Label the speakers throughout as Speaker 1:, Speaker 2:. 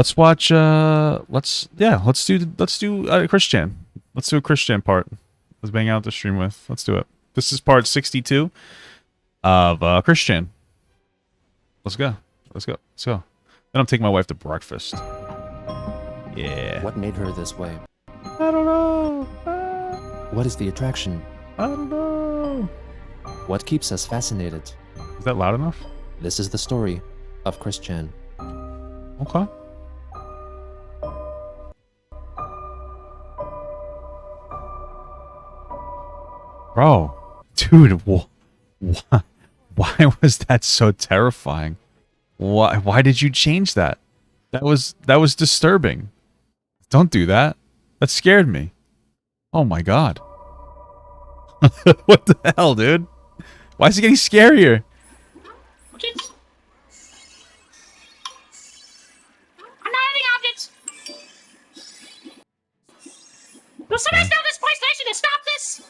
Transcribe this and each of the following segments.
Speaker 1: Let's watch. Let's do Christian. Let's do a Christian part. Let's bang out the stream with. Let's do it. This is part 62 of Christian. Let's go. Let's go. Let's go. Then I'm taking my wife to breakfast. Yeah.
Speaker 2: What made her this way?
Speaker 1: I don't know.
Speaker 2: What is the attraction?
Speaker 1: I don't know.
Speaker 2: What keeps us fascinated?
Speaker 1: Is that loud enough?
Speaker 2: This is the story of Christian.
Speaker 1: Okay. Bro, dude, why was that so terrifying? Why did you change that? That was disturbing. Don't do that. That scared me. Oh my god. What the hell, dude? Why is it getting scarier?
Speaker 3: I'm not hitting objects. Will somebody tell this PlayStation to stop this?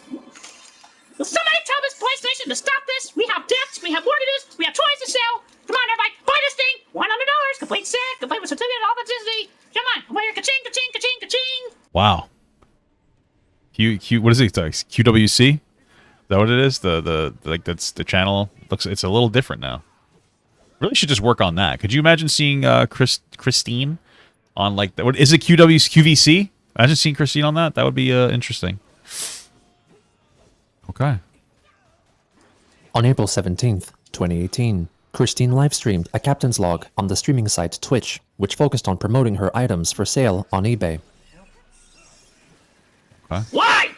Speaker 3: Will somebody tell this PlayStation to stop this? We have debts, we have mortgages, we have toys to sell. Come on, everybody, buy this thing. $100. Complete set, complete with certificate of authenticity. Come on, come here, ka-ching, ka-ching, ka-ching, ka-ching.
Speaker 1: Wow. What is it? QWC? Is that what it is? The like that's the channel. It's a little different now. Really should just work on that. Could you imagine seeing Christine on like that? What is it? QVC? Imagine seeing Christine on that. That would be interesting. Okay.
Speaker 2: On April 17th, 2018, Christine live-streamed a captain's log on the streaming site Twitch, which focused on promoting her items for sale on eBay.
Speaker 1: Okay.
Speaker 3: Why?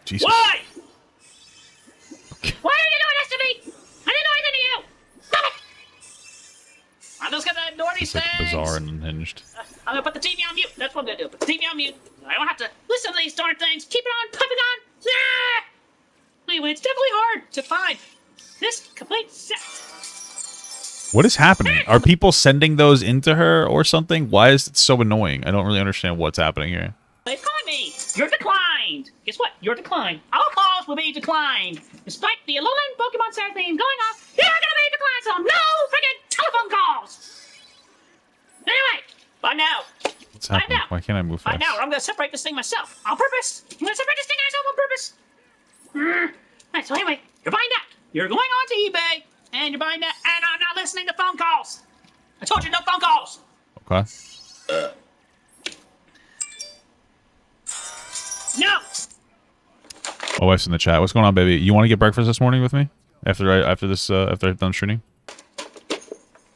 Speaker 1: Jesus.
Speaker 3: Why? Okay. Why are you doing this to me? I didn't do anything to you. Stop it! I'm just gonna ignore these
Speaker 1: It's
Speaker 3: things.
Speaker 1: like bizarre and unhinged.
Speaker 3: I'm gonna put the TV on mute. That's what I'm gonna do. Put the TV on mute. I don't have to listen to these darn things. Keep it on. Put it on. Ah! Anyway, it's definitely hard to find this complete set.
Speaker 1: What is happening? Are people sending those into her or something? Why is it so annoying? I don't really understand what's happening here.
Speaker 3: They've called me. You're declined. Guess what? You're declined. All calls will be declined. Despite the Alolan Pokemon Center theme going off, you're gonna be declined, so no freaking telephone calls. Anyway, by now.
Speaker 1: What's happening? Why can't I move
Speaker 3: By
Speaker 1: fast?
Speaker 3: now, I'm gonna separate this thing myself. On purpose. I'm gonna separate this thing myself on purpose. Alright, so anyway, you're buying that. You're going on to eBay, and you're buying that, and I'm not listening to phone calls. I told you no phone calls.
Speaker 1: Okay.
Speaker 3: No.
Speaker 1: My wife's in the chat. What's going on, baby? You want to get breakfast this morning with me? After I've done shooting?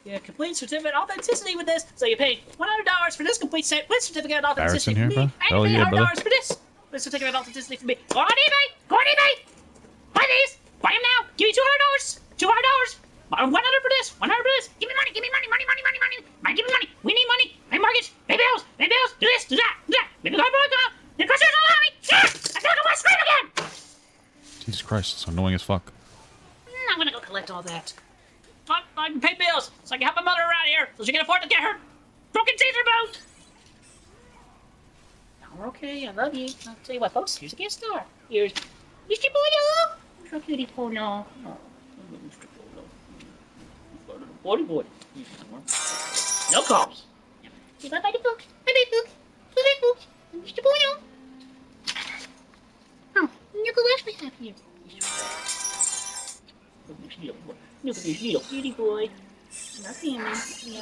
Speaker 3: Yeah, complete certificate of authenticity with this. So you pay $100 for this complete set with certificate of authenticity
Speaker 1: Embarrassing
Speaker 3: for
Speaker 1: here,
Speaker 3: me.
Speaker 1: bro?
Speaker 3: And you
Speaker 1: Hell
Speaker 3: pay
Speaker 1: yeah,
Speaker 3: $100
Speaker 1: brother.
Speaker 3: for this with certificate of authenticity for me. Go on eBay! Go on eBay! Buy these! Buy them now! Give me $200! $200! $100 for this! $100 for this! Give me money! Give me money! Money! Money! Money! Money! Money! Give me money! We need money! Pay mortgage! Pay bills! Pay bills! Do this! Do that! Do that! Maybe go on! The customer's not allowing me! I feel like I want to scream again!
Speaker 1: Jesus Christ, it's annoying as fuck.
Speaker 3: I'm gonna go collect all that. I can pay bills, so I can help my mother around here, so she can afford to get her broken teeth removed. Oh, okay, I love you. I'll tell you what, folks, here's a gift star. Here's Mr. Polo. So cutie Polo. Oh, Mr. Polo. Little boy. No calls. Say bye-bye to folks. Bye-bye, folks. Bye-bye, folks. Mr. Polo. Oh, look who else we have here. Look at this little cutie boy. And our family. We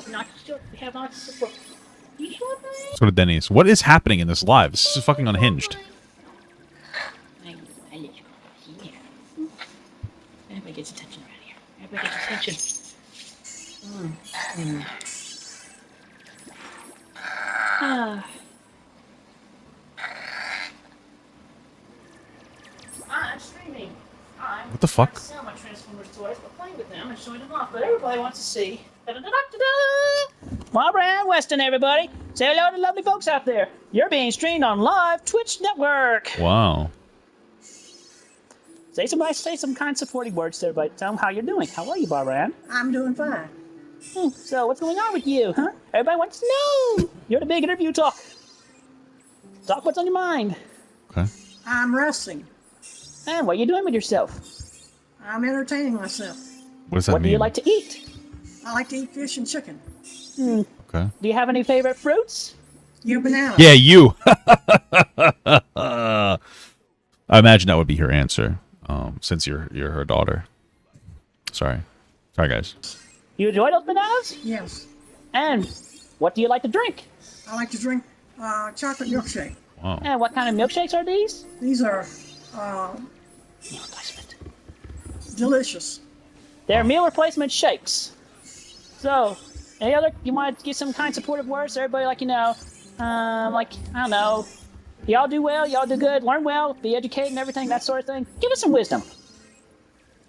Speaker 3: have lots of support. You sure, boy?
Speaker 1: Let's go to Denny's. What is happening in this live? This is fucking unhinged.
Speaker 3: Everybody gets attention around here. Everybody gets attention. I'm streaming.
Speaker 1: What the fuck?
Speaker 3: Sell my Transformers toys, but playing with them and showing them off. But everybody wants to see. Da-da-da-da-da! Barbara and Weston, everybody. Say hello to the lovely folks out there. You're being streamed on live Twitch network.
Speaker 1: Wow.
Speaker 3: Say some kind supporting words to everybody. Tell them how you're doing. How are you, Barbara Ann?
Speaker 4: I'm doing fine.
Speaker 3: So what's going on with you, huh? Everybody wants to know. You're the big interview talk. Talk what's on your mind.
Speaker 1: Okay.
Speaker 4: I'm resting.
Speaker 3: And what are you doing with yourself?
Speaker 4: I'm entertaining myself.
Speaker 1: What does that
Speaker 3: What
Speaker 1: mean?
Speaker 3: do you like to eat?
Speaker 4: I like to eat fish and chicken.
Speaker 1: Okay. Okay.
Speaker 3: Do you have any favorite fruits?
Speaker 4: Your banana.
Speaker 1: Yeah, you. I imagine that would be her answer, since you're her daughter. Sorry, guys.
Speaker 3: You enjoy those bananas?
Speaker 4: Yes.
Speaker 3: And what do you like to drink?
Speaker 4: I like to drink chocolate milkshake.
Speaker 1: Wow.
Speaker 3: And what kind of milkshakes are these?
Speaker 4: These are
Speaker 3: Meal replacement.
Speaker 4: delicious.
Speaker 3: They're meal replacement shakes. So, any other? You want to give some kind supportive words to everybody, like I don't know. Y'all do well, y'all do good, learn well, be educated and everything, that sort of thing. Give us some wisdom.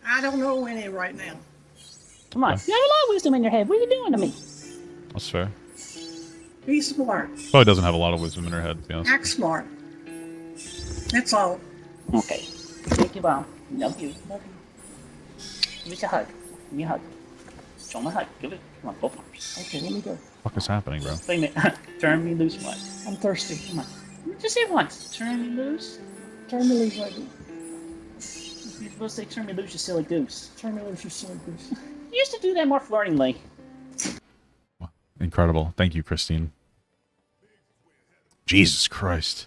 Speaker 4: I don't know any right now.
Speaker 3: Come on, you have a lot of wisdom in your head. What are you doing to me?
Speaker 1: That's fair.
Speaker 4: Be smart.
Speaker 1: Probably doesn't have a lot of wisdom in her head, to be honest.
Speaker 4: Act smart. That's all.
Speaker 3: Okay. Thank you, Mom. Love you. Love you. Give me a hug. Give me a hug. Show me a hug. Give it. Come on, both arms. Okay, let me go.
Speaker 1: What the fuck is happening, bro?
Speaker 3: Wait a minute. Turn me loose what?
Speaker 4: I'm thirsty.
Speaker 3: Come on. Just say it once. Turn me loose.
Speaker 4: Turn me loose, lady.
Speaker 3: You're supposed to say turn me loose, you silly goose.
Speaker 4: Turn me loose, you silly goose.
Speaker 3: You used to do that more flirtingly.
Speaker 1: Incredible. Thank you, Christine. Jesus Christ.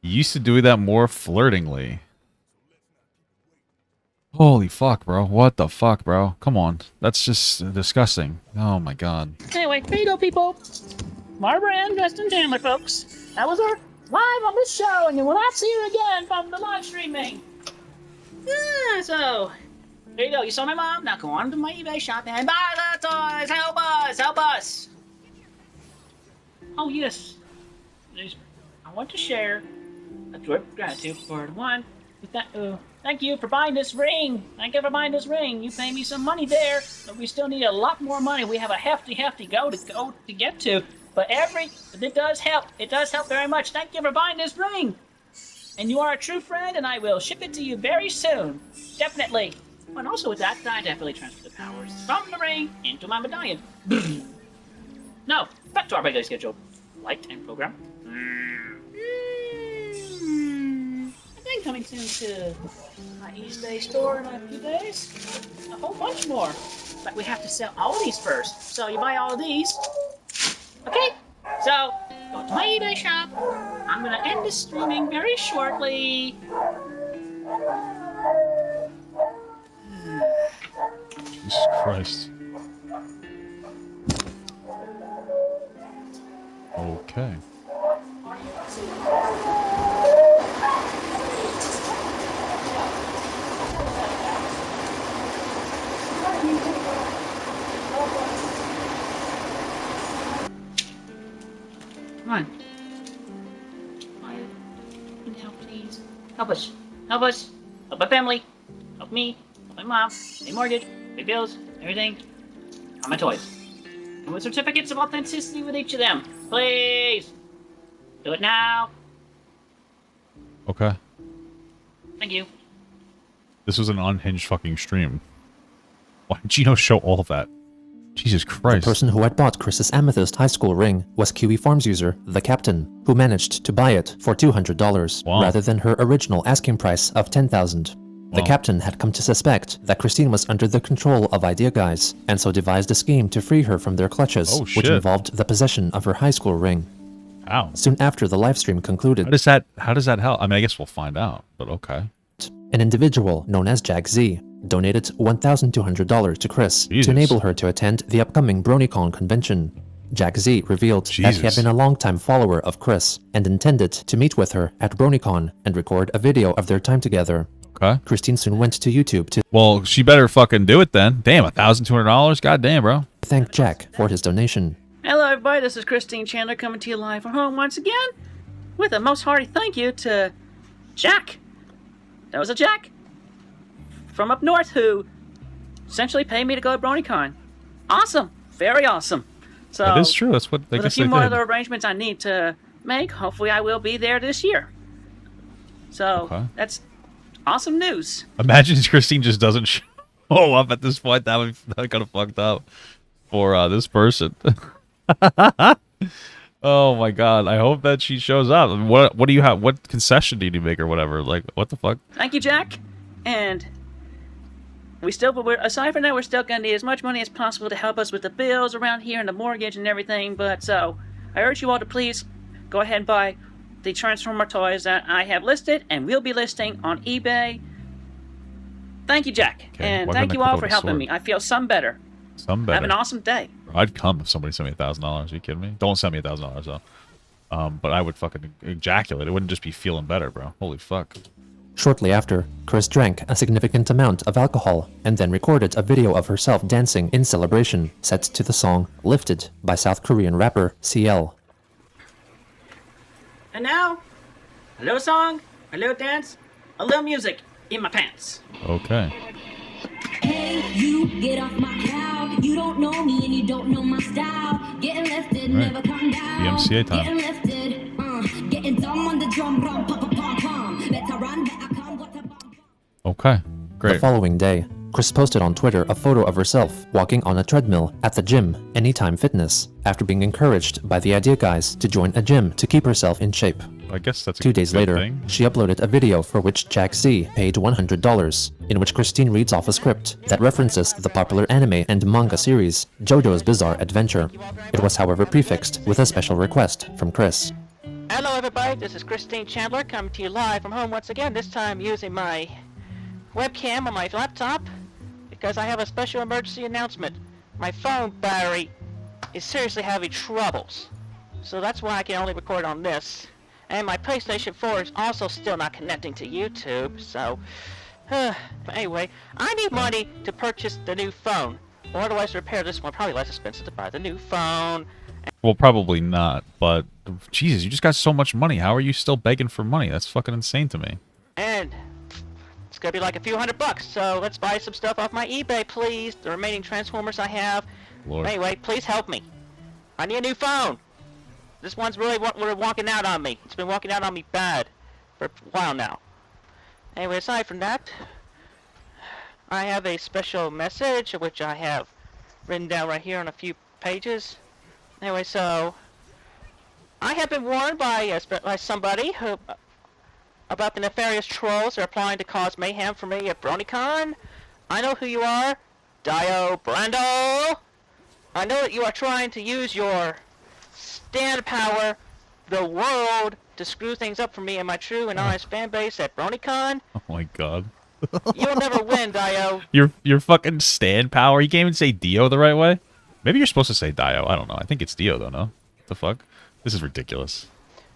Speaker 1: You used to do that more flirtingly. Holy fuck, bro. What the fuck, bro? Come on. That's just disgusting. Oh my god.
Speaker 3: Anyway, there you go, people. Barbara Ann, Justin Chandler, folks. That was our live on this show, and you will not see her again from the live streaming. Yeah, so, there you go. You saw my mom. Now go on to my eBay shop and buy the toys. Help us! Help us! Oh, yes. I want to share a word of gratitude for the one with that. Thank you for buying this ring. Thank you for buying this ring. You pay me some money there, but we still need a lot more money. We have a hefty go to get to. But it does help. It does help very much. Thank you for buying this ring. And you are a true friend, and I will ship it to you very soon. Definitely. And also with that, I definitely transfer the powers from the ring into my medallion. No, back to our regular scheduled light and program. I think coming soon to my East Day store in a few days. A whole bunch more. But we have to sell all of these first. So you buy all of these. Okay, so go to my eBay shop. I'm gonna end this streaming very shortly.
Speaker 1: Jesus Christ. Okay.
Speaker 3: Come on. Help, please. Help us. Help us. Help my family. Help me. Help my mom. Pay mortgage. Pay bills. Everything. On my toys. And with certificates of authenticity with each of them. Please. Do it now.
Speaker 1: Okay.
Speaker 3: Thank you.
Speaker 1: This was an unhinged fucking stream. Why did Geno show all of that? Jesus
Speaker 2: The
Speaker 1: Christ.
Speaker 2: person who had bought Chris's amethyst high school ring was Kiwi Farms user, the Captain, who managed to buy it for $200
Speaker 1: Wow.
Speaker 2: rather than her original asking price of $10,000. The
Speaker 1: Wow.
Speaker 2: Captain had come to suspect that Christine was under the control of Idea Guys, and so devised a scheme to free her from their clutches,
Speaker 1: Oh,
Speaker 2: which
Speaker 1: shit.
Speaker 2: involved the possession of her high school ring.
Speaker 1: Ow.
Speaker 2: Soon after the livestream concluded,
Speaker 1: How does that help? I mean, I guess we'll find out, but okay.
Speaker 2: an individual known as Jack Z donated $1,200 to Chris
Speaker 1: Jesus.
Speaker 2: to enable her to attend the upcoming BronyCon convention. Jack Z revealed that he had
Speaker 1: Jesus.
Speaker 2: been a longtime follower of Chris and intended to meet with her at BronyCon and record a video of their time together.
Speaker 1: Okay.
Speaker 2: Christine soon went to YouTube to
Speaker 1: Well, she better fucking do it then. Damn, $1,200? God damn, bro.
Speaker 2: thank Jack for his donation.
Speaker 3: Hello, everybody. This is Christine Chandler coming to you live from home once again with a most hearty thank you to Jack. That was a Jack from up north who essentially paid me to go to BronyCon. Awesome. Very awesome. So,
Speaker 1: That is true. That's what I
Speaker 3: with a
Speaker 1: guess
Speaker 3: few
Speaker 1: they
Speaker 3: more
Speaker 1: did.
Speaker 3: other arrangements I need to make, hopefully I will be there this year. So,
Speaker 1: Okay.
Speaker 3: that's awesome news.
Speaker 1: Imagine Christine just doesn't show up at this point. That would kind of fucked up for this person. Oh my god! I hope that she shows up. I mean, what do you have? What concession do you make or whatever? Like, what the fuck?
Speaker 3: Thank you, Jack. And aside from that, we're still gonna need as much money as possible to help us with the bills around here and the mortgage and everything. But so, I urge you all to please go ahead and buy the Transformer toys that I have listed and will be listing on eBay. Thank you, Jack,
Speaker 1: Okay,
Speaker 3: and
Speaker 1: we're
Speaker 3: thank
Speaker 1: gonna
Speaker 3: you all
Speaker 1: cover
Speaker 3: for
Speaker 1: the
Speaker 3: helping
Speaker 1: sword.
Speaker 3: me. I feel some better.
Speaker 1: Some better.
Speaker 3: Have an awesome day.
Speaker 1: I'd come if somebody sent me $1,000. Are you kidding me? Don't send me $1,000 though. But I would fucking ejaculate. It wouldn't just be feeling better, bro. Holy fuck.
Speaker 2: Shortly after, Chris drank a significant amount of alcohol and then recorded a video of herself dancing in celebration, set to the song Lifted by South Korean rapper CL.
Speaker 3: And now, a little song, a little dance, a little music in my pants.
Speaker 1: Okay.
Speaker 5: Hey, you get off my cloud. You don't know me and you don't know my style. Getting lifted,
Speaker 1: Right.
Speaker 5: never come down.
Speaker 1: BMCA time.
Speaker 5: Getting lifted, getting dumb on the drum, rum, pum, pum, pum, pum. Better run, better come, what a bum.
Speaker 1: Okay. Great.
Speaker 2: The following day, Chris posted on Twitter a photo of herself walking on a treadmill at the gym, Anytime Fitness, after being encouraged by the Idea Guys to join a gym to keep herself in shape.
Speaker 1: I guess that's a
Speaker 2: 2 days
Speaker 1: good
Speaker 2: later,
Speaker 1: thing.
Speaker 2: she uploaded a video for which Jack Z paid $100, in which Christine reads off a script that references the popular anime and manga series JoJo's Bizarre Adventure. It was, however, prefixed with a special request from Chris.
Speaker 6: Hello everybody, this is Christine Chandler coming to you live from home once again, this time using my webcam on my laptop because I have a special emergency announcement. My phone battery is seriously having troubles, so that's why I can only record on this. And my PlayStation 4 is also still not connecting to YouTube, so... but anyway, I need money to purchase the new phone, or otherwise to repair this one, probably less expensive to buy the new phone.
Speaker 1: Well, probably not, but Jesus, you just got so much money. How are you still begging for money? That's fucking insane to me.
Speaker 6: And it's gonna be like a few $100, so let's buy some stuff off my eBay, please. The remaining Transformers I have.
Speaker 1: Lord.
Speaker 6: Anyway, please help me. I need a new phone. This one's really walking out on me. It's been walking out on me bad for a while now. Anyway, aside from that, I have a special message which I have written down right here on a few pages. Anyway, so I have been warned by somebody about the nefarious trolls that are applying to cause mayhem for me at BronyCon. I know who you are, Dio Brando. I know that you are trying to use your stand power, the world, to screw things up for me and my true and honest fan base at BronyCon.
Speaker 1: Oh my god.
Speaker 6: You'll never win, Dio.
Speaker 1: Your fucking stand power. You can't even say Dio the right way. Maybe you're supposed to say Dio. I don't know. I think it's Dio though. No. The fuck? This is ridiculous.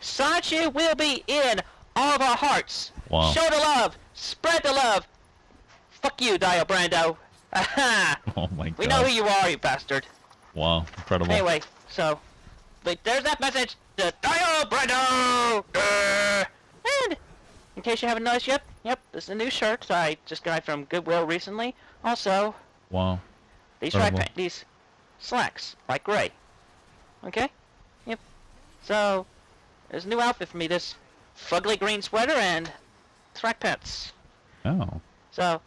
Speaker 6: Sanchi will be in all of our hearts.
Speaker 1: Wow.
Speaker 6: Show the love. Spread the love. Fuck you, Dio Brando. Aha!
Speaker 1: Oh my god.
Speaker 6: We know who you are, you bastard.
Speaker 1: Wow. Incredible.
Speaker 6: Anyway, so there's that message to Dio Brando. And in case you haven't noticed yet, yep, this is a new shirt I just got from Goodwill recently. Also,
Speaker 1: Wow.
Speaker 6: these
Speaker 1: Incredible.
Speaker 6: these slacks, like gray. Okay? Yep. So there's a new outfit for me. This fugly green sweater and track pants.
Speaker 1: Oh.
Speaker 6: So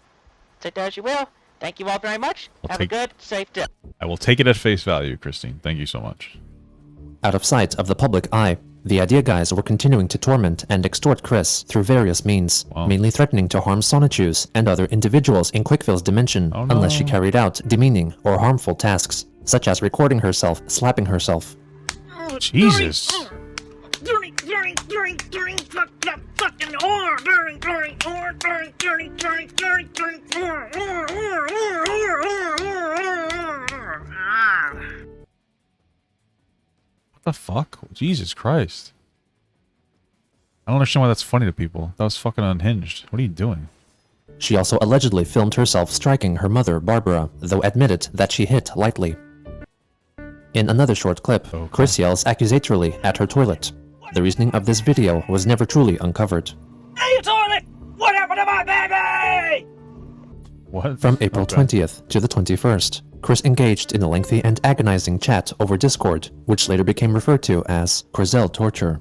Speaker 6: take that as you will. Thank you all very much.
Speaker 1: I'll
Speaker 6: Have
Speaker 1: take-
Speaker 6: a good, safe day.
Speaker 1: I will take it at face value, Christine. Thank you so much.
Speaker 2: Out of sight of the public eye, the Idea Guys were continuing to torment and extort Chris through various means,
Speaker 1: Wow.
Speaker 2: mainly threatening to harm Sonichus and other individuals in Quickville's dimension
Speaker 1: Oh,
Speaker 2: unless she
Speaker 1: no.
Speaker 2: carried out demeaning or harmful tasks, such as recording herself slapping herself.
Speaker 1: Jesus. What the fuck? Jesus Christ. I don't understand why that's funny to people. That was fucking unhinged. What are you doing?
Speaker 2: She also allegedly filmed herself striking her mother, Barbara, though admitted that she hit lightly. In another short clip,
Speaker 1: Okay.
Speaker 2: Chris yells accusatorily at her toilet. The reasoning of this video was never truly uncovered.
Speaker 3: Hey, toilet! What happened to my baby?
Speaker 1: What?
Speaker 2: From April
Speaker 1: Okay.
Speaker 2: 20th to the 21st, Chris engaged in a lengthy and agonizing chat over Discord, which later became referred to as Crizel torture.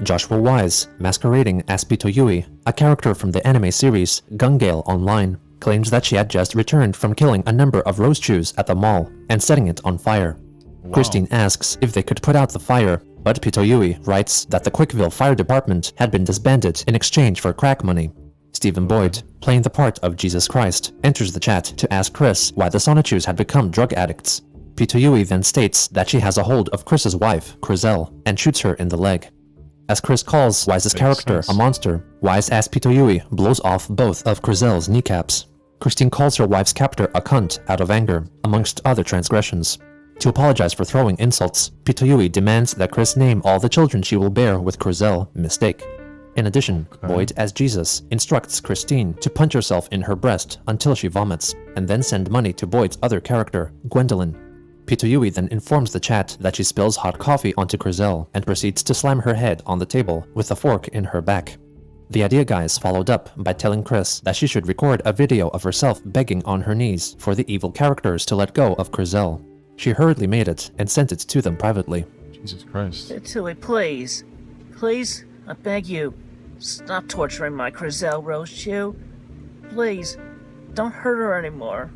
Speaker 2: Joshua Wise, masquerading as Pitoyui, a character from the anime series Gungale Online, claims that she had just returned from killing a number of rose chews at the mall and setting it on fire.
Speaker 1: Wow.
Speaker 2: Christine asks if they could put out the fire, but Pitoyui writes that the Quickville Fire Department had been disbanded in exchange for crack money. Stephen Boyd, playing the part of Jesus Christ, enters the chat to ask Chris why the Sonichus had become drug addicts. Pitoyui then states that she has a hold of Chris's wife, Crizel, and shoots her in the leg. As Chris calls Wise's character a monster, Wise as Pitoyui blows off both of Crizel's kneecaps. Christine calls her wife's captor a cunt out of anger, amongst other transgressions. To apologize for throwing insults, Pitoyui demands that Chris name all the children she will bear with Crizel, mistake. In addition, Boyd as Jesus instructs Christine to punch herself in her breast until she vomits, and then send money to Boyd's other character, Gwendolyn. Pitoyui then informs the chat that she spills hot coffee onto Crizel and proceeds to slam her head on the table with a fork in her back. The idea guys followed up by telling Chris that she should record a video of herself begging on her knees for the evil characters to let go of Crizel. She hurriedly made it and sent it to them privately.
Speaker 1: Jesus Christ.
Speaker 3: Tilly, please. Please, I beg you. Stop torturing my Crizel, Roadshoe. Please, don't hurt her anymore.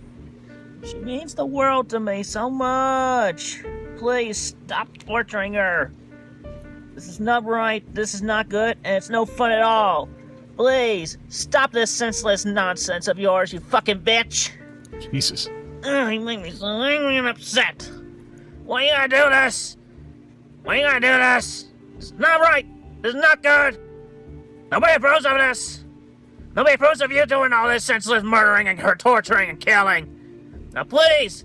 Speaker 3: She means the world to me so much. Please, stop torturing her. This is not right, this is not good, and it's no fun at all. Please, stop this senseless nonsense of yours, you fucking bitch.
Speaker 1: Jesus.
Speaker 3: You make me so angry and upset. Why you gotta do this? Why you gotta do this? It's not right. This is not good. Nobody approves of this. Nobody approves of you doing all this senseless murdering and her torturing and killing. Now please,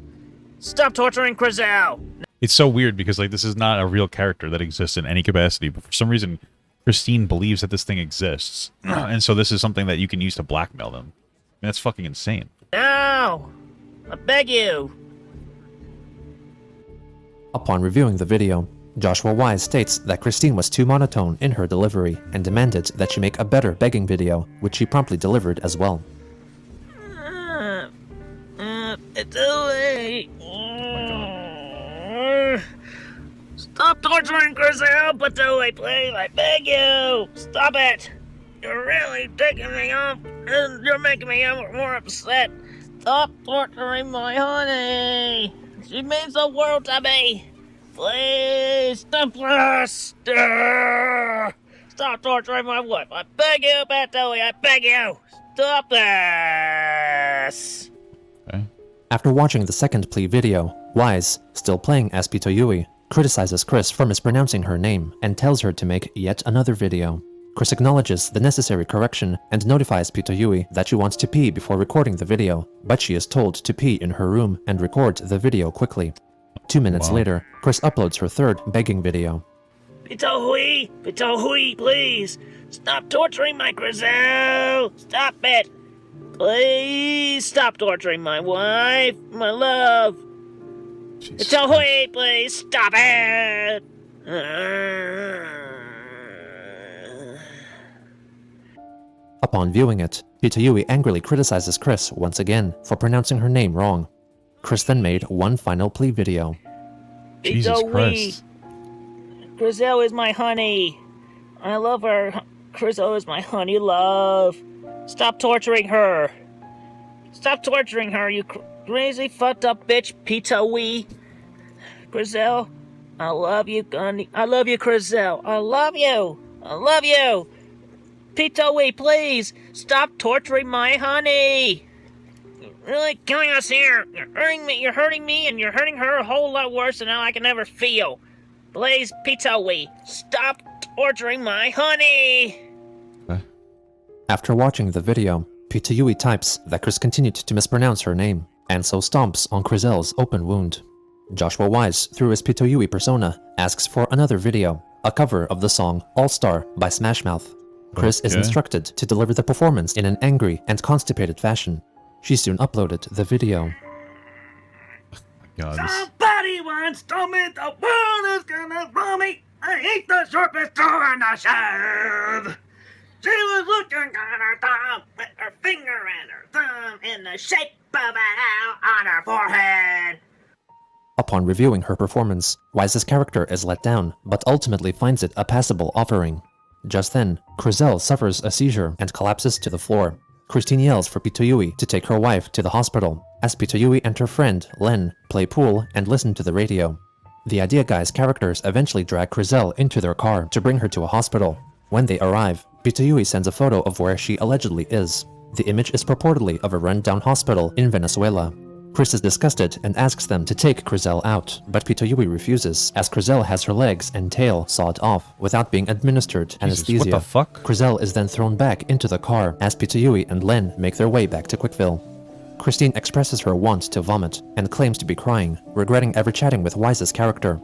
Speaker 3: stop torturing Crizel.
Speaker 1: It's so weird because like this is not a real character that exists in any capacity, but for some reason Christine believes that this thing exists. And so this is something that you can use to blackmail them. I mean, that's fucking insane.
Speaker 3: No! I beg you!
Speaker 2: Upon reviewing the video, Joshua Wise states that Christine was too monotone in her delivery and demanded that she make a better begging video, which she promptly delivered as well.
Speaker 3: It's too late. Stop torturing Crizel, Patui, please. I beg you. Stop it. You're really taking me off, and you're making me more upset. Stop torturing my honey. She means the world to me. Please, stop this. Stop torturing my wife. I beg you, Patui. I beg you. Stop this.
Speaker 1: Okay.
Speaker 2: After watching the second plea video, Wise, still playing as Pitoyui, criticizes Chris for mispronouncing her name and tells her to make yet another video. Chris acknowledges the necessary correction and notifies Pitoyui that she wants to pee before recording the video, but she is told to pee in her room and record the video quickly. 2 minutes later, Chris uploads her third begging video.
Speaker 3: Pitohui, please, stop torturing my Crizel. Stop it. Please stop torturing my wife, my love. Pitohui, please stop it.
Speaker 2: Upon viewing it, Pitoyui angrily criticizes Chris once again for pronouncing her name wrong. Chris then made one final plea video.
Speaker 1: Jesus Christ.
Speaker 3: Crizel is my honey. I love her. Crizel is my honey love. Stop torturing her. Stop torturing her, you crazy fucked up bitch, Pitoyui. Crizel, I love you, honey. I love you, Crizel. I love you. I love you. Pitoyui, please, stop torturing my honey. You're really killing us here. You're hurting me, and you're hurting her a whole lot worse than I can ever feel. Please, Pitoyui, stop torturing my honey.
Speaker 2: After watching the video, Pitoyui types that Chris continued to mispronounce her name, and so stomps on Crizel's open wound. Joshua Wise, through his Pitoyui persona, asks for another video, a cover of the song All Star by Smash Mouth. Chris is instructed to deliver the performance in an angry and constipated fashion. She soon uploaded the video.
Speaker 1: God,
Speaker 3: Somebody once told me the world is gonna blow me. I ain't the sharpest tool in the shed. She was looking at her thumb with her finger and her thumb in the shape of an L on her forehead.
Speaker 2: Upon reviewing her performance, Wise's character is let down, but ultimately finds it a passable offering. Just then, Crizel suffers a seizure and collapses to the floor. Christine yells for Pitoyui to take her wife to the hospital, as Pitoyui and her friend, Len, play pool and listen to the radio. The Idea Guy's characters eventually drag Crizel into their car to bring her to a hospital. When they arrive, Pitayui sends a photo of where she allegedly is. The image is purportedly of a run-down hospital in Venezuela. Chris is disgusted and asks them to take Crizel out, but Pitayui refuses, as Crizel has her legs and tail sawed off without being administered
Speaker 1: Jesus,
Speaker 2: anesthesia.
Speaker 1: what the fuck?
Speaker 2: Crizel is then thrown back into the car as Pitayui and Len make their way back to Quickville. Christine expresses her want to vomit and claims to be crying, regretting ever chatting with Wise's character.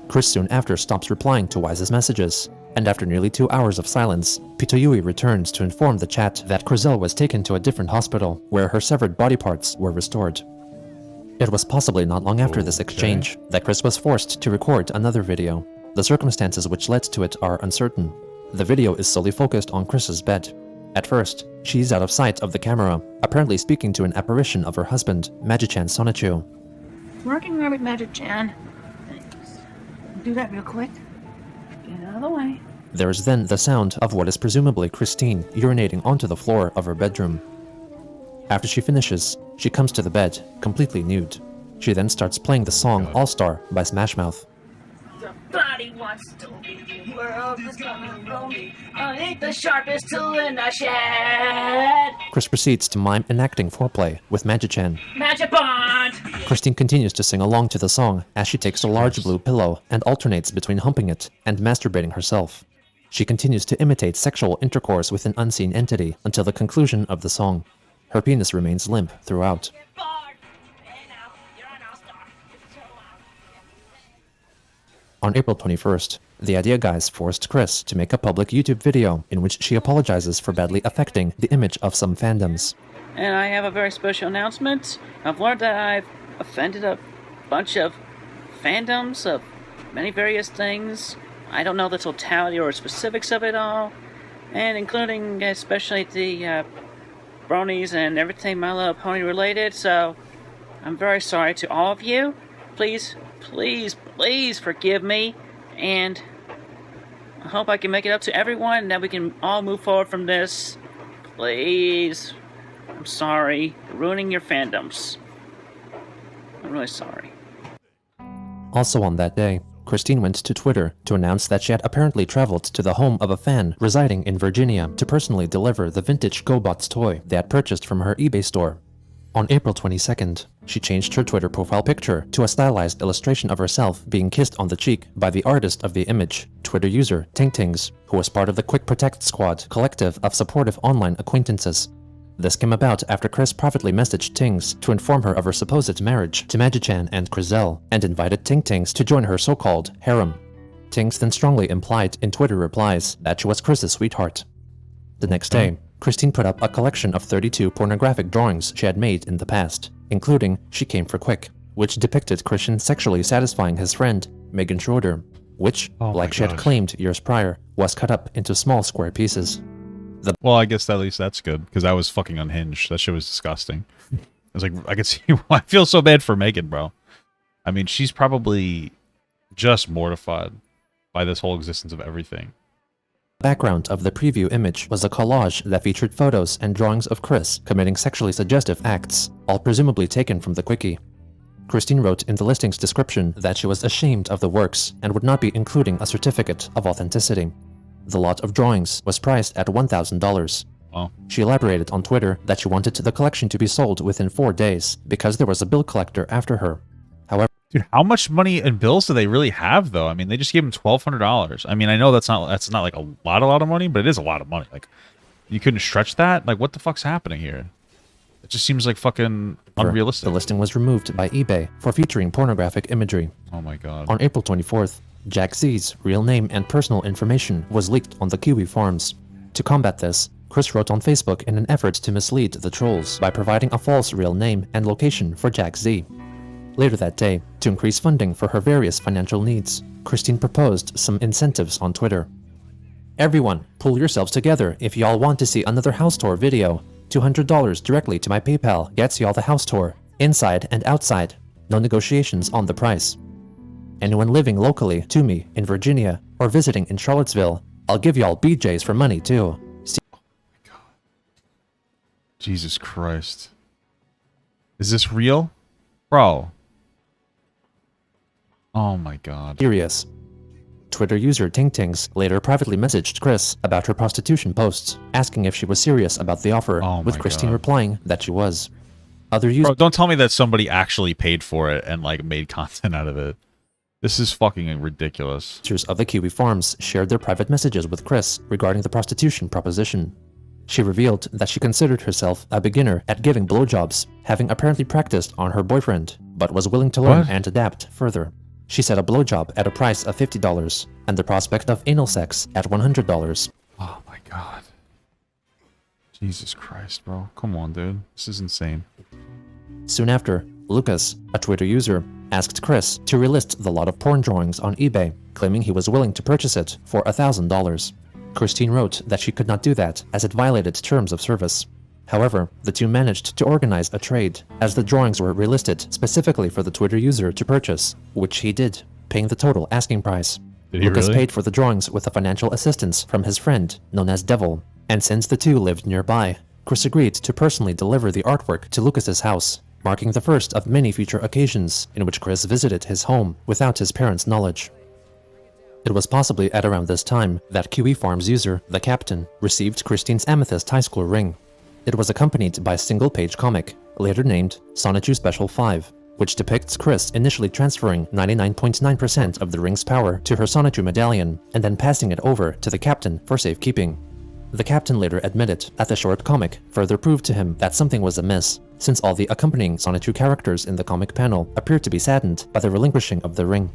Speaker 2: Chris soon after stops replying to Wise's messages, and after nearly 2 hours of silence, Pitayui returns to inform the chat that Crizel was taken to a different hospital where her severed body parts were restored. It was possibly not long after this exchange that Chris was forced to record another video. The circumstances which led to it are uncertain. The video is solely focused on Chris's bed. At first, she's out of sight of the camera, apparently speaking to an apparition of her husband, Magi-chan Sonichu.
Speaker 4: Working Rabbit Magic-chan. Do that real quick. Get out of the way.
Speaker 2: There is then the sound of what is presumably Christine urinating onto the floor of her bedroom. After she finishes, she comes to the bed, completely nude. She then starts playing the song All-Star by Smash Mouth.
Speaker 3: The body wants to be the world is coming lonely. I ain't the sharpest tool in the shed.
Speaker 2: Chris proceeds to mime enacting foreplay with Magi-chan.
Speaker 3: Magic Bond!
Speaker 2: Christine continues to sing along to the song as she takes a large blue pillow and alternates between humping it and masturbating herself. She continues to imitate sexual intercourse with an unseen entity until the conclusion of the song. Her penis remains limp throughout.
Speaker 3: Bond! Hey now, you're an all-star. It's so
Speaker 2: On April 21st, the Idea Guys forced Chris to make a public YouTube video in which she apologizes for badly affecting the image of some fandoms.
Speaker 7: And I have a very special announcement. I've learned that I've offended a bunch of fandoms of many various things. I don't know the totality or specifics of it all, and including especially the bronies and everything My Little Pony related, so I'm very sorry to all of you. Please, please, please forgive me, and I hope I can make it up to everyone and that we can all move forward from this. Please. I'm sorry for ruining your fandoms. I'm really sorry.
Speaker 2: Also on that day, Christine went to Twitter to announce that she had apparently traveled to the home of a fan residing in Virginia to personally deliver the vintage GoBots toy they had purchased from her eBay store. On April 22nd, she changed her Twitter profile picture to a stylized illustration of herself being kissed on the cheek by the artist of the image, Twitter user Tingtings, who was part of the Quick Protect Squad collective of supportive online acquaintances. This came about after Chris privately messaged Tings to inform her of her supposed marriage to Magi-chan and Crizel, and invited Tingtings to join her so-called harem. Tings then strongly implied in Twitter replies that she was Chris's sweetheart. The next day, Christine put up a collection of 32 pornographic drawings she had made in the past, including She Came for Quick, which depicted Christian sexually satisfying his friend, Megan Schroeder, which, like she had claimed years prior, was cut up into small square pieces.
Speaker 1: Well, I guess at least that's good, because I was fucking unhinged. That shit was disgusting. I was like, I could see why I feel so bad for Megan, bro. I mean, she's probably just mortified by this whole existence of everything.
Speaker 2: The background of the preview image was a collage that featured photos and drawings of Chris committing sexually suggestive acts, all presumably taken from the quickie. Christine wrote in the listing's description that she was ashamed of the works and would not be including a certificate of authenticity. The lot of drawings was priced at $1,000.
Speaker 1: Wow.
Speaker 2: She elaborated on Twitter that she wanted the collection to be sold within 4 days because there was a bill collector after her. However,
Speaker 1: dude, how much money in bills do they really have, though? I mean, they just gave him $1,200. I mean, I know that's not like a lot of money, but it is a lot of money. Like, you couldn't stretch that? Like, what the fuck's happening here? It just seems like fucking unrealistic.
Speaker 2: The listing was removed by eBay for featuring pornographic imagery.
Speaker 1: Oh my god.
Speaker 2: On April 24th, Jack Z's real name and personal information was leaked on the Kiwi forums. To combat this, Chris wrote on Facebook in an effort to mislead the trolls by providing a false real name and location for Jack Z. Later that day, to increase funding for her various financial needs, Christine proposed some incentives on Twitter. Everyone, pull yourselves together if y'all want to see another house tour video. $200 directly to my PayPal gets y'all the house tour, inside and outside. No negotiations on the price. Anyone living locally to me in Virginia or visiting in Charlottesville, I'll give y'all BJs for money too.
Speaker 1: Oh my god. Jesus Christ. Is this real? Bro. Oh my god.
Speaker 2: Serious. Twitter user TingTings later privately messaged Chris about her prostitution posts, asking if she was serious about the offer,
Speaker 1: Oh
Speaker 2: with
Speaker 1: my
Speaker 2: Christine
Speaker 1: God.
Speaker 2: replying that she was. Other
Speaker 1: Bro,
Speaker 2: users
Speaker 1: don't tell me that somebody actually paid for it and like made content out of it. This is fucking ridiculous.
Speaker 2: of the Kiwi Farms shared their private messages with Chris regarding the prostitution proposition. She revealed that she considered herself a beginner at giving blowjobs, having apparently practiced on her boyfriend, but was willing to learn
Speaker 1: What?
Speaker 2: and adapt further. She set a blowjob at a price of $50 and the prospect of anal sex at $100.
Speaker 1: Oh my God. Jesus Christ, bro. Come on, dude. This is insane.
Speaker 2: Soon after, Lucas, a Twitter user, asked Chris to relist the lot of porn drawings on eBay, claiming he was willing to purchase it for $1,000. Christine wrote that she could not do that as it violated terms of service. However, the two managed to organize a trade, as the drawings were relisted specifically for the Twitter user to purchase, which he did, paying the total asking price.
Speaker 1: Did he
Speaker 2: Lucas
Speaker 1: really?
Speaker 2: paid for the drawings with a financial assistance from his friend, known as Devil, and since the two lived nearby, Chris agreed to personally deliver the artwork to Lucas's house, marking the first of many future occasions in which Chris visited his home without his parents' knowledge. It was possibly at around this time that Kiwi Farms user, the Captain, received Christine's amethyst high school ring. It was accompanied by a single-page comic, later named Sonichu Special 5, which depicts Chris initially transferring 99.9% of the ring's power to her Sonichu medallion and then passing it over to the Captain for safekeeping. The Captain later admitted that the short comic further proved to him that something was amiss, since all the accompanying Sonichu characters in the comic panel appeared to be saddened by the relinquishing of the ring.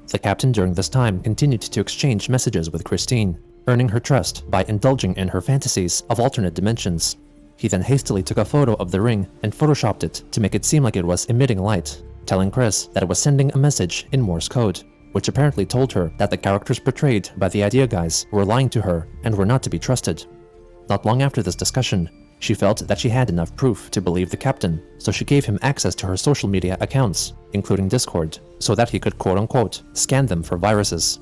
Speaker 2: The Captain during this time continued to exchange messages with Christine, earning her trust by indulging in her fantasies of alternate dimensions. He then hastily took a photo of the ring and photoshopped it to make it seem like it was emitting light, telling Chris that it was sending a message in Morse code, which apparently told her that the characters portrayed by the Idea Guys were lying to her and were not to be trusted. Not long after this discussion, she felt that she had enough proof to believe the Captain, so she gave him access to her social media accounts, including Discord, so that he could quote-unquote scan them for viruses.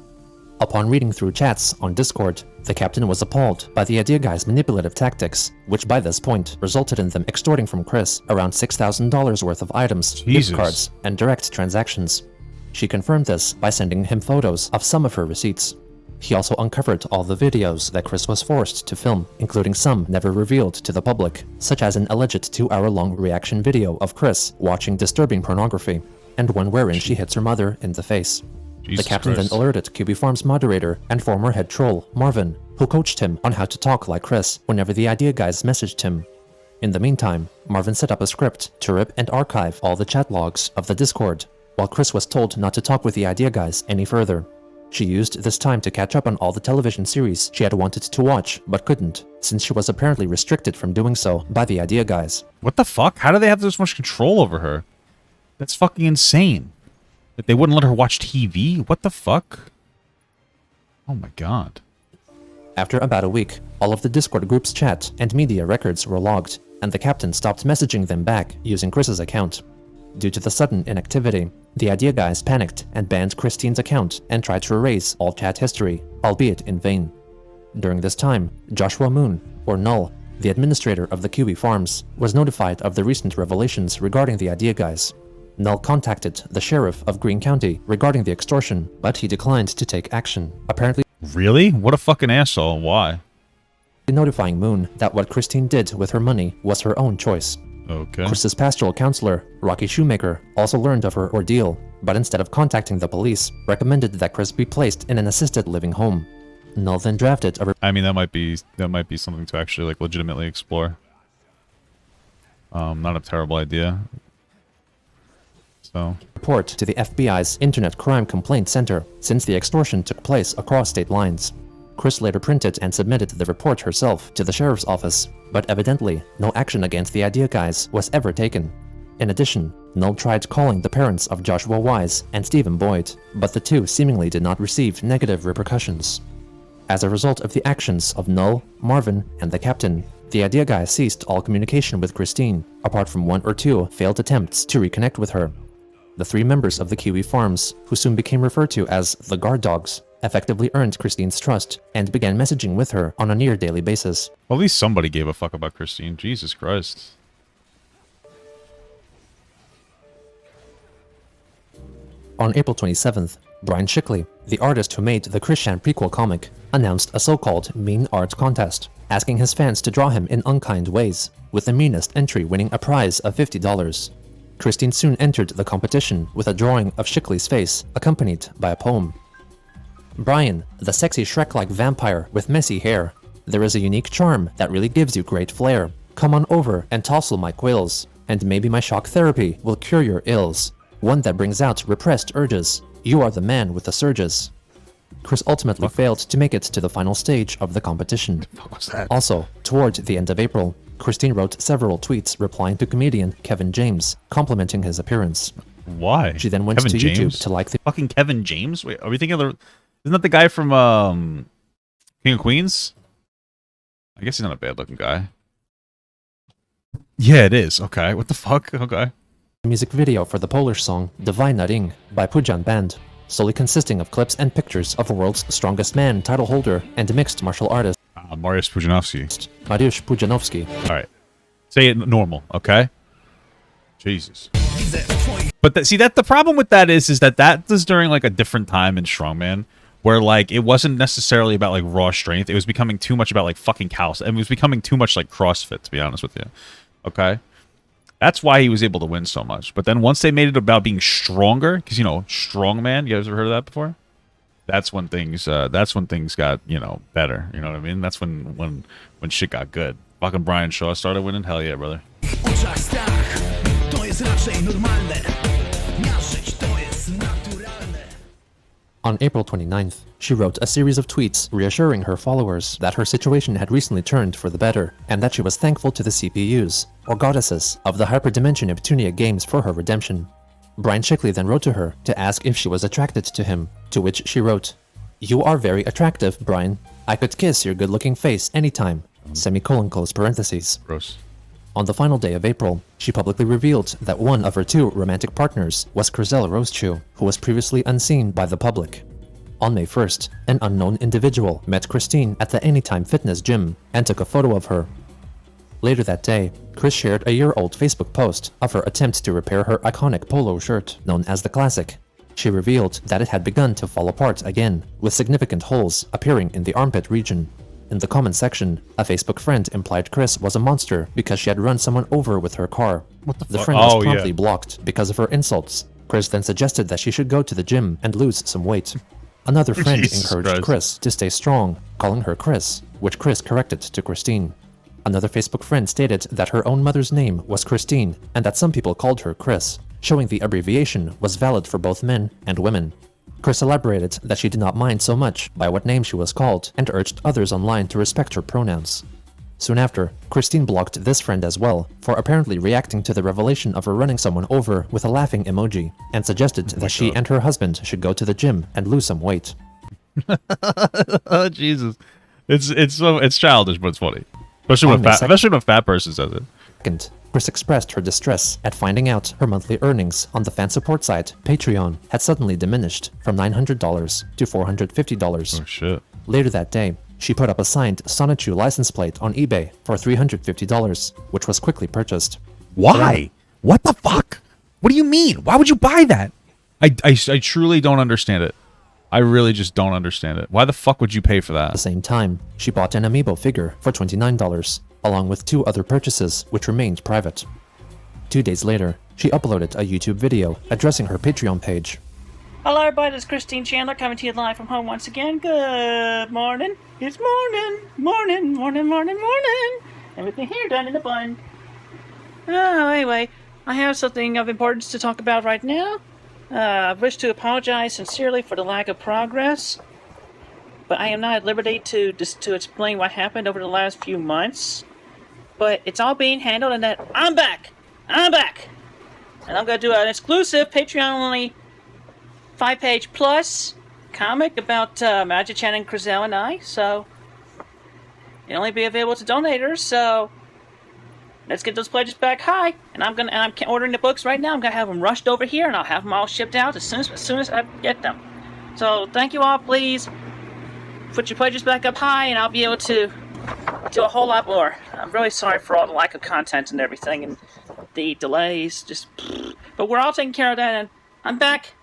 Speaker 2: Upon reading through chats on Discord, the Captain was appalled by the Idea Guys' manipulative tactics, which by this point resulted in them extorting from Chris around $6,000 worth of items,
Speaker 1: Jesus.
Speaker 2: gift cards, and direct transactions. She confirmed this by sending him photos of some of her receipts. He also uncovered all the videos that Chris was forced to film, including some never revealed to the public, such as an alleged 2-hour-long reaction video of Chris watching disturbing pornography, and one wherein she hits her mother in the face.
Speaker 1: Jesus
Speaker 2: The Captain
Speaker 1: Christ.
Speaker 2: then alerted QB Farms moderator and former head troll, Marvin, who coached him on how to talk like Chris whenever the Idea Guys messaged him. In the meantime, Marvin set up a script to rip and archive all the chat logs of the Discord, while Chris was told not to talk with the Idea Guys any further. She used this time to catch up on all the television series she had wanted to watch but couldn't, since she was apparently restricted from doing so by the Idea Guys.
Speaker 1: What the fuck? How do they have this much control over her? That's fucking insane. That they wouldn't let her watch TV? What the fuck? Oh my God.
Speaker 2: After about a week, all of the Discord group's chat and media records were logged, and the Captain stopped messaging them back using Chris's account. Due to the sudden inactivity, the Idea Guys panicked and banned Christine's account and tried to erase all chat history, albeit in vain. During this time, Joshua Moon, or Null, the administrator of the Kiwi Farms, was notified of the recent revelations regarding the Idea Guys. Null contacted the sheriff of Greene County regarding the extortion, but he declined to take action, apparently
Speaker 1: Really? What a fucking asshole. Why?
Speaker 2: notifying Moon that what Christine did with her money was her own choice.
Speaker 1: Okay.
Speaker 2: Chris's pastoral counselor, Rocky Shoemaker, also learned of her ordeal, but instead of contacting the police, recommended that Chris be placed in an assisted living home. Null then drafted a
Speaker 1: I mean, that might be something to actually like legitimately explore. Not a terrible idea. So,
Speaker 2: report to the FBI's Internet Crime Complaint Center, since the extortion took place across state lines. Chris later printed and submitted the report herself to the sheriff's office, but evidently, no action against the Idea Guys was ever taken. In addition, Null tried calling the parents of Joshua Wise and Stephen Boyd, but the two seemingly did not receive negative repercussions. As a result of the actions of Null, Marvin, and the Captain, the Idea Guys ceased all communication with Christine, apart from one or two failed attempts to reconnect with her. The three members of the Kiwi Farms, who soon became referred to as the Guard Dogs, effectively earned Christine's trust and began messaging with her on a near-daily basis.
Speaker 1: well, at least somebody gave a fuck about Christine. Jesus Christ.
Speaker 2: On April 27th, Brian Shickley, the artist who made the Christian prequel comic, announced a so-called mean art contest, asking his fans to draw him in unkind ways, with the meanest entry winning a prize of $50. Christine soon entered the competition with a drawing of Shickley's face, accompanied by a poem. Brian, the sexy Shrek-like vampire with messy hair. There is a unique charm that really gives you great flair. Come on over and tousle my quills, and maybe my shock therapy will cure your ills. One that brings out repressed urges. You are the man with the surges. Chris ultimately failed to make it to the final stage of the competition.
Speaker 1: What was that?
Speaker 2: Also, toward the end of April, Christine wrote several tweets replying to comedian Kevin James, complimenting his appearance.
Speaker 1: Why?
Speaker 2: She then went
Speaker 1: Kevin
Speaker 2: to
Speaker 1: James?
Speaker 2: YouTube to like the
Speaker 1: Fucking Kevin James? Wait, are we thinking of the... Isn't that the guy from King of Queens? I guess he's not a bad-looking guy. Yeah, it is. Okay, what the fuck? Okay.
Speaker 2: music video for the Polish song Dawaj na ring by Pujan Band, solely consisting of clips and pictures of the world's strongest man title holder and mixed martial artist
Speaker 1: Mariusz Pudzianowski.
Speaker 2: Mariusz Pudzianowski.
Speaker 1: Alright. Say it normal, okay? Jesus. But see, that the problem with that is that was during like a different time in strongman, where like it wasn't necessarily about like raw strength. It was becoming too much about like fucking cows. And it was becoming too much like CrossFit, to be honest with you. Okay? That's why he was able to win so much. But then once they made it about being stronger, because you know, strongman, you guys ever heard of that before? That's when things got, you know, better. You know what I mean? That's when shit got good. Fucking Brian Shaw started winning. Hell yeah, brother.
Speaker 2: On April 29th, she wrote a series of tweets reassuring her followers that her situation had recently turned for the better, and that she was thankful to the CPUs, or goddesses, of the Hyperdimension Neptunia games for her redemption. Brian Shickley then wrote to her to ask if she was attracted to him, to which she wrote, "You are very attractive, Brian. I could kiss your good-looking face anytime." Semicolon close parentheses.
Speaker 1: Gross.
Speaker 2: On the final day of April, she publicly revealed that one of her two romantic partners was Crizel Rosechew, who was previously unseen by the public. On May 1st, an unknown individual met Christine at the Anytime Fitness gym and took a photo of her. Later that day, Chris shared a year-old Facebook post of her attempt to repair her iconic polo shirt, known as the Classic. She revealed that it had begun to fall apart again, with significant holes appearing in the armpit region. In the comment section, a Facebook friend implied Chris was a monster because she had run someone over with her car.
Speaker 1: What the
Speaker 2: The
Speaker 1: fuck?
Speaker 2: friend was
Speaker 1: Oh,
Speaker 2: promptly
Speaker 1: yeah.
Speaker 2: blocked because of her insults. Chris then suggested that she should go to the gym and lose some weight. Another friend
Speaker 1: Jesus
Speaker 2: encouraged
Speaker 1: Christ.
Speaker 2: Chris to stay strong, calling her Chris, which Chris corrected to Christine. Another Facebook friend stated that her own mother's name was Christine and that some people called her Chris, showing the abbreviation was valid for both men and women. Chris elaborated that she did not mind so much by what name she was called and urged others online to respect her pronouns. Soon after, Christine blocked this friend as well for apparently reacting to the revelation of her running someone over with a laughing emoji and suggested that she and her husband should go to the gym and lose some weight.
Speaker 1: Oh Jesus. It's childish, but it's funny. Especially
Speaker 2: On
Speaker 1: when
Speaker 2: May
Speaker 1: a fat person says it.
Speaker 2: Second, Chris expressed her distress at finding out her monthly earnings on the fan support site Patreon had suddenly diminished from $900 to $450.
Speaker 1: Oh shit.
Speaker 2: Later that day, she put up a signed Sonichu license plate on eBay for $350, which was quickly purchased.
Speaker 1: Why? What the fuck? What do you mean? Why would you buy that? I truly don't understand it. I really just don't understand it. Why the fuck would you pay for
Speaker 2: At the
Speaker 1: that?
Speaker 2: same time, she bought an amiibo figure for $29, along with two other purchases which remained private. 2 days later, she uploaded a YouTube video addressing her Patreon page.
Speaker 7: Hello, everybody. This is Christine Chandler coming to you live from home once again. Good morning. It's morning. Everything here done in a bun. Oh, anyway, I have something of importance to talk about right now. I wish to apologize sincerely for the lack of progress, but I am not at liberty to explain what happened over the last few months. But it's all being handled, and that I'm back, and I'm gonna do an exclusive Patreon-only 5-page plus comic about Magic Chan and Crizel and I. So it'll only be available to donators. So let's get those pledges back high. And I'm ordering the books right now. I'm gonna have them rushed over here, and I'll have them all shipped out as soon as I get them. So thank you all. Please put your pledges back up high, and I'll be able to do a whole lot more. I'm really sorry for all the lack of content and everything, and the delays. But we're all taking care of that, and I'm back.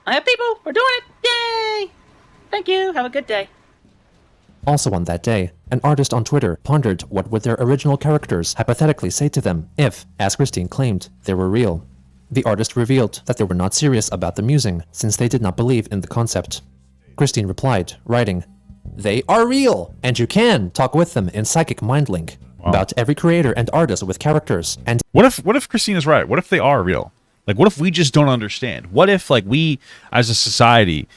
Speaker 7: I have people. We're doing it. Yay! Thank you. Have a good day.
Speaker 2: Also on that day, an artist on Twitter pondered what would their original characters hypothetically say to them if, as Christine claimed, they were real. The artist revealed that they were not serious about the musing since they did not believe in the concept. Christine replied, writing, "They are real, and you can talk with them in Psychic Mind Link about every creator and artist with characters and
Speaker 1: What if Christina's right? What if they are real? Like, what if we just don't understand? What if, like, we as a society,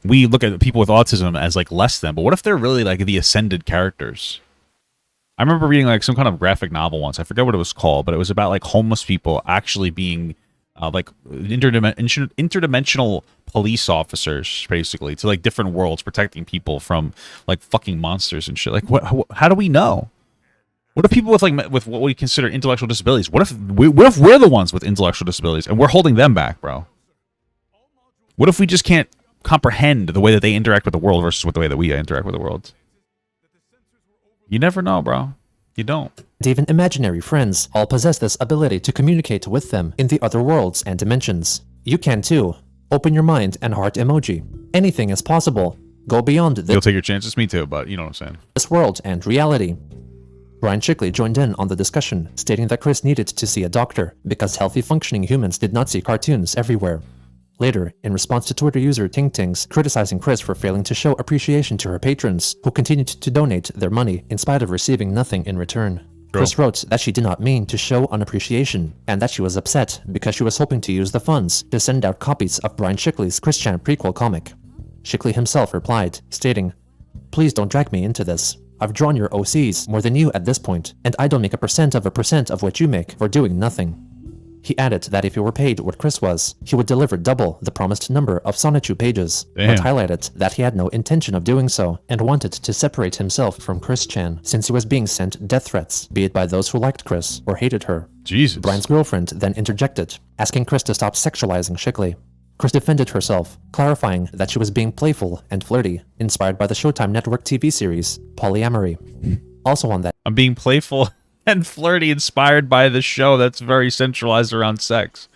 Speaker 1: we look at people with autism as like less than, but what if they're really like the ascended characters? I remember reading like some kind of graphic novel once. I forget what it was called, but it was about like homeless people actually being like interdimensional police officers, basically, to like different worlds, protecting people from like fucking monsters and shit. Like, how do we know? What if people with like with what we consider intellectual disabilities? What if we're the ones with intellectual disabilities and we're holding them back, bro? What if we just can't comprehend the way that they interact with the world versus with the way that we interact with the world? You never know, bro. You don't.
Speaker 2: even imaginary friends all possess this ability to communicate with them in the other worlds and dimensions. You can too. Open your mind and heart emoji. Anything is possible. Go beyond
Speaker 1: You'll take your chances, me too, but you know what I'm saying.
Speaker 2: This world and reality. Brian Shickley joined in on the discussion, stating that Chris needed to see a doctor because healthy functioning humans did not see cartoons everywhere. Later, in response to Twitter user TingTings criticizing Chris for failing to show appreciation to her patrons, who continued to donate their money in spite of receiving nothing in return. Chris wrote that she did not mean to show unappreciation, and that she was upset because she was hoping to use the funds to send out copies of Brian Shickley's Christian prequel comic. Shickley himself replied, stating, "Please don't drag me into this. I've drawn your OCs more than you at this point, and I don't make a percent of what you make for doing nothing." He added that if he were paid what Chris was, he would deliver double the promised number of Sonichu pages, but highlighted that he had no intention of doing so and wanted to separate himself from Chris-chan since he was being sent death threats, be it by those who liked Chris or hated her.
Speaker 1: Jesus.
Speaker 2: Brian's girlfriend then interjected, asking Chris to stop sexualizing Shickley. Chris defended herself, clarifying that she was being playful and flirty, inspired by the Showtime Network TV series, Polyamory. Also on that
Speaker 1: I'm being playful and flirty, inspired by the show that's very centralized around sex.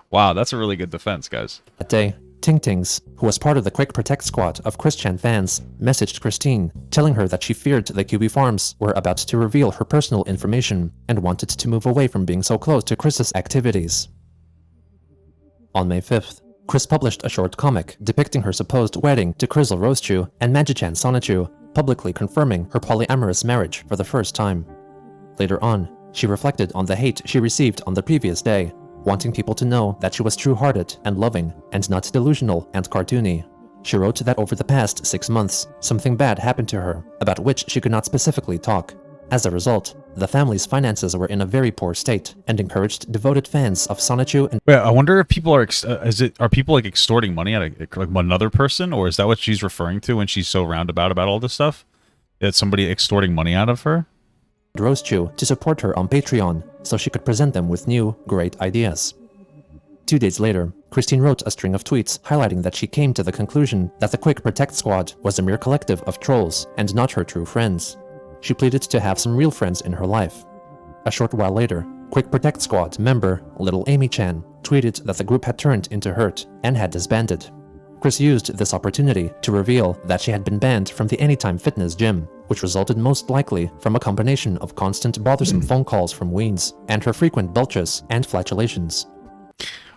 Speaker 1: Wow, that's a really good defense, guys.
Speaker 2: That day, TingTings, who was part of the Quick Protect squad of Chris-chan fans, messaged Christine, telling her that she feared the QB Farms were about to reveal her personal information and wanted to move away from being so close to Chris's activities. On May 5th, Chris published a short comic depicting her supposed wedding to Krizzle Rosechu and Magi-chan Sonichu, publicly confirming her polyamorous marriage for the first time. Later on, she reflected on the hate she received on the previous day, wanting people to know that she was true-hearted and loving, and not delusional and cartoony. She wrote that over the past 6 months, something bad happened to her, about which she could not specifically talk. As a result, the family's finances were in a very poor state, and encouraged devoted fans of Sonichu and—
Speaker 1: Wait, I wonder if people are, are people like extorting money out of like another person, or is that what she's referring to when she's so roundabout about all this stuff? That somebody extorting money out of her?
Speaker 2: Rosechu to support her on Patreon, so she could present them with new, great ideas. 2 days later, Christine wrote a string of tweets highlighting that she came to the conclusion that the Quick Protect squad was a mere collective of trolls and not her true friends. She pleaded to have some real friends in her life. A short while later, Quick Protect squad member Little Amy-chan tweeted that the group had turned into Hurt and had disbanded. Chris used this opportunity to reveal that she had been banned from the Anytime Fitness gym, which resulted most likely from a combination of constant bothersome phone calls from Weens and her frequent belches and flatulations.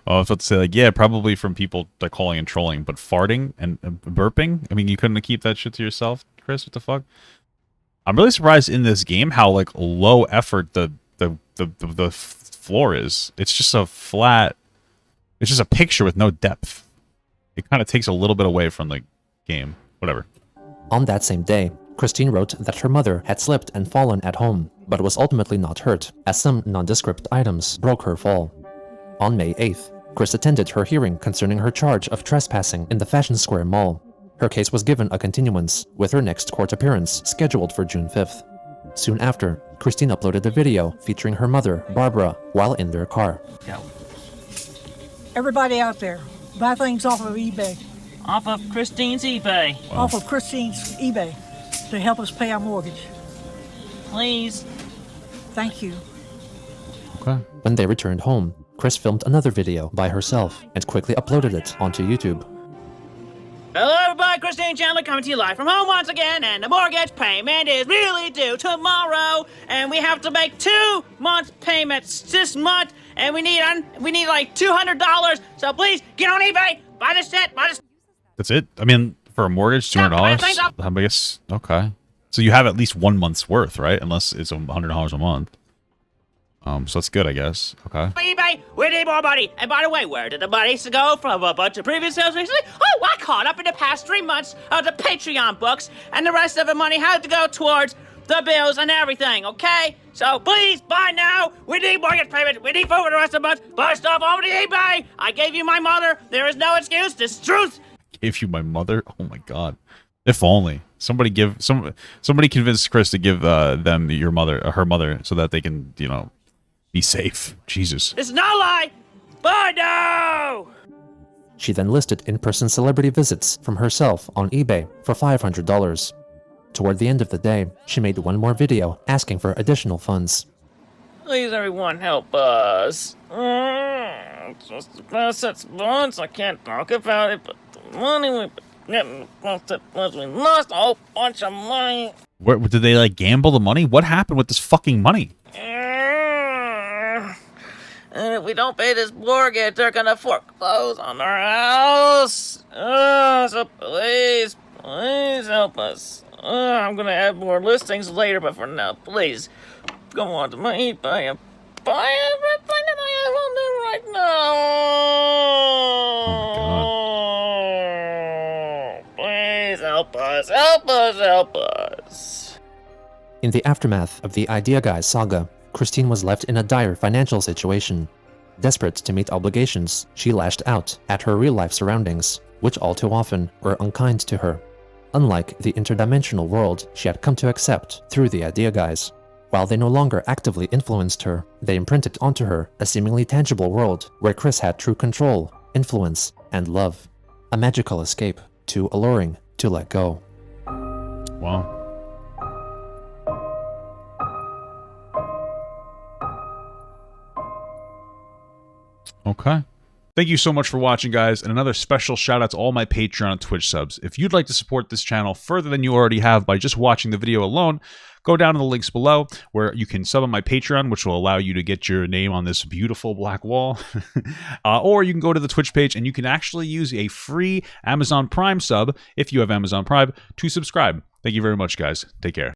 Speaker 1: Oh, I was about to say, like, yeah, probably from people like calling and trolling, but farting and burping? I mean, you couldn't keep that shit to yourself, Chris? What the fuck? I'm really surprised in this game how, like, low effort the floor is. It's just a flat... It's just a picture with no depth. It kind of takes a little bit away from the game. Whatever.
Speaker 2: On that same day, Christine wrote that her mother had slipped and fallen at home, but was ultimately not hurt, as some nondescript items broke her fall. On May 8th, Chris attended her hearing concerning her charge of trespassing in the Fashion Square Mall. Her case was given a continuance, with her next court appearance scheduled for June 5th. Soon after, Christine uploaded a video featuring her mother, Barbara, while in their car.
Speaker 8: Everybody out there, buy things off of eBay.
Speaker 7: Off of Christine's eBay.
Speaker 1: Wow.
Speaker 8: Off of Christine's eBay to help us pay our mortgage.
Speaker 7: Please.
Speaker 8: Thank you.
Speaker 1: Okay.
Speaker 2: When they returned home, Chris filmed another video by herself and quickly uploaded it onto YouTube.
Speaker 7: Hello everybody, Christine Chandler coming to you live from home once again, and the mortgage payment is really due tomorrow, and we have to make 2 month payments this month, and we need like $200, so please get on eBay, buy this set, buy this.
Speaker 1: That's it? I mean, for a mortgage, $200? I guess, okay. So you have at least 1 month's worth, right? Unless it's $100 a month. So that's good, I guess. Okay.
Speaker 7: eBay, we need more money. And by the way, where did the money go from a bunch of previous sales recently? Oh, I caught up in the past 3 months of the Patreon books, and the rest of the money had to go towards the bills and everything, okay? So please, buy now. We need mortgage payment. We need food for the rest of the month. Buy stuff over to eBay. I gave you my mother. There is no excuse. This is truth.
Speaker 1: Gave you my mother? Oh my god. If only. Somebody convince Chris to give them your mother, her mother, so that they can, you know, be safe. Jesus.
Speaker 7: It's no lie. Buy now.
Speaker 2: She then listed in-person celebrity visits from herself on eBay for $500. Toward the end of the day, she made one more video asking for additional funds.
Speaker 7: Please, everyone, help us. It's just the past 6 months. I can't talk about it, but the money we've been getting, we lost a whole bunch of money.
Speaker 1: Where did they like gamble the money? What happened with this fucking money?
Speaker 7: And if we don't pay this mortgage, they're gonna foreclose on our house. So please help us. I'm gonna add more listings later, but for now, please go on to my eBay and buy everything that I have on there right now.
Speaker 1: Oh my
Speaker 7: Please help us, help us, help us.
Speaker 2: In the aftermath of the Idea Guys saga, Christine was left in a dire financial situation. Desperate to meet obligations, she lashed out at her real-life surroundings, which all too often were unkind to her. Unlike the interdimensional world she had come to accept through the Idea Guys, while they no longer actively influenced her, they imprinted onto her a seemingly tangible world where Chris had true control, influence, and love. A magical escape, too alluring to let go.
Speaker 1: Wow. Okay. Thank you so much for watching, guys, and another special shout out to all my Patreon and Twitch subs. If you'd like to support this channel further than you already have by just watching the video alone, go down to the links below where you can sub on my Patreon, which will allow you to get your name on this beautiful black wall. Or you can go to the Twitch page and you can actually use a free Amazon Prime sub, if you have Amazon Prime, to subscribe. Thank you very much, guys. Take care.